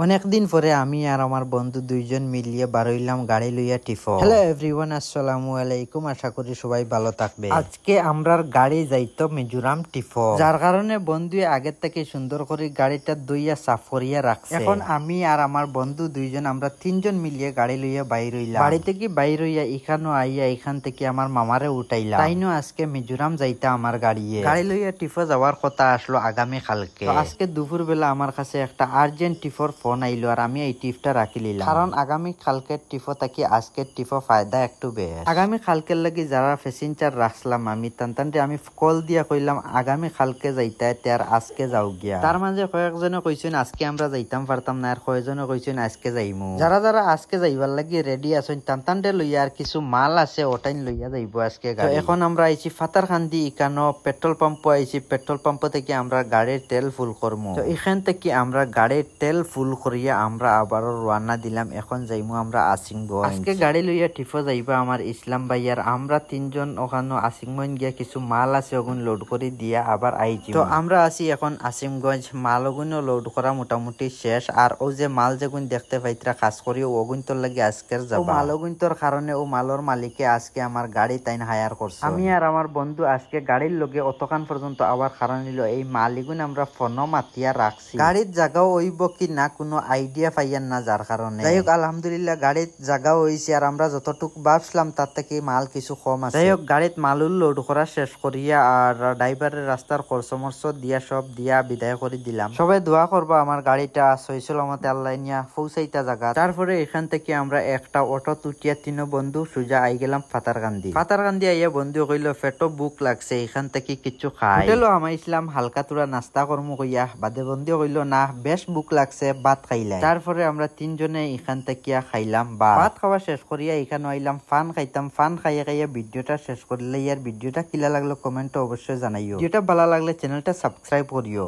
অনেকদিন পরে আমি আর আমার বন্ধু দুইজন মিলিয়ে বারইলাম গাড়ি লইয়া টিফো। হ্যালো এভরিওয়ান, আসসালামু আলাইকুম। আশা করি সবাই ভালো থাকবে। আজকে আমরার গাড়ি যাইতো মিজোরাম টিফো, যার কারণে বন্ধু আগের থেকে সুন্দর করে গাড়িটা দুইয়া সাফ করিয়া রাখছে। এখন আমি আর আমার বন্ধু দুইজন আমরা তিনজন মিলিয়ে গাড়ি লইয়া বাইর হইলাম। বাড়ি থেকে বাইর হইয়া এখানো আইয়া এখান থেকে আমার মামারে উঠাইলাম। তাইনো আজকে মিজোরাম যাইতা আমার গাড়ি লইয়া টিফো যাওয়ার কথা আসলো আগামী কালকে। আজকে দুপুর বেলা আমার কাছে একটা আর্জেন্ট টিফোর ফোন আইলো আর আমি এই টিপটা রাখি নিলাম, কারণ আগামী কালকের টিফো থাকি আজকের টিফো ফায়দা একটু বেশ। আগামী কালকের লাগি যারা প্যাসেঞ্জার রাখলাম আমি তান্তানটি আমি কল দিয়া কইলাম আগামী কালকে যাইতা আর আজকে যাও গিয়া। তার মাঝে কয়েকজনে কইছেন আজকে আমরা যাইতাম পারতাম না, আর কয়েকজনে কইছেন আজকে যাইমু। যারা যারা আজকে যাইবার লাগি রেডি আছেন তান্তানটে লইয়া আর কিছু মাল আছে ওটাইন লইয়া যাইব আজকে গাড়ি। এখন আমরা আইছি ফাতারখান্দি, ইকানো পেট্রোল পাম্প আইছি। পেট্রোল পাম্প থেকে আমরা গাড়ির তেল ফুল করবো। তো এখান থেকে আমরা গাড়ির তেল ফুল করিয়া আমরা আবারও রওনা দিলাম। এখন যাইমু আমরা আসিংগঞ্জ। আজকে গাড়ি লইয়া টিফো যাইবা আমার ইসলাম ভাইয়ার। আমরা তিনজন ওখানে আসিংগঞ্জ গিয়া কিছু মাল আছে ওগুন লোড করে দিয়া আবার আইছি। তো আমরা আছি এখন আসিমগঞ্জ। মাল ওগুনও লোড করা মোটামুটি শেষ। আর ও যে মাল যেগুন দেখতে পাইতরা খাস করি ওগুন তোর লাগে আজকের যাবা। মাল ওগুন তোর কারণে ও মালর মালিকে আজকে আমার গাড়ি তাইন হায়ার করছে। আমি আর আমার বন্ধু আজকে গাড়ির লগে অতখান পর্যন্ত আবার কারণ নিল এই মালিগুন আমরা ফোনও মাতিয়া রাখছি। গাড়ির জায়গাও হইব কি না কোনো আইডিয়া পাইয়ান না, যার কারণে যাই হোক আলহামদুলিল্লাহ গাড়ির জায়গাও হয়েছে। আর আমরা যতটুকু ভাবছিলাম তার থেকে মাল কিছু কম আছে। যাই হোক গাড়িত মালুল লোড করা শেষ করিয়া আর ড্রাইভারের রাস্তার খরচমর্চ দিয়া সব দিয়া বিদায় করে দিলাম। সবাই দোয়া করবা আমার গাড়িটা সইছিল আমাদের আল্লাহ নিয়া পৌঁছাইতা জায়গা। তারপরে এখান থেকে আমরা একটা অটো তুটিয়া তিনো বন্ধু সোজা আই গেলাম ফাতারকান্দি। ফাতারকান্দি আইয়া বন্ধু কইলো পেটো বুক লাগছে, এখান থেকে কিছু খাই। হোটেলও আমার ইসলাম হালকা তুরা নাস্তা কর্ম কইয়া বাদে বন্ধু কইলো না বেশ বুক লাগছে ভাত খাইলাই। তারপরে আমরা তিনজনে এখান থেকে খাইলাম ভাত খাওয়া শেষ করিয়া এখানে আইলাম ফান খাইতাম। ফান খাইয়া খাইয়া ভিডিওটা শেষ করলে। ইয়ার ভিডিওটা কিলা লাগলো কমেন্টে অবশ্যই জানাইও। ভিডিওটা ভালো লাগলে চ্যানেলটা সাবস্ক্রাইব করিও।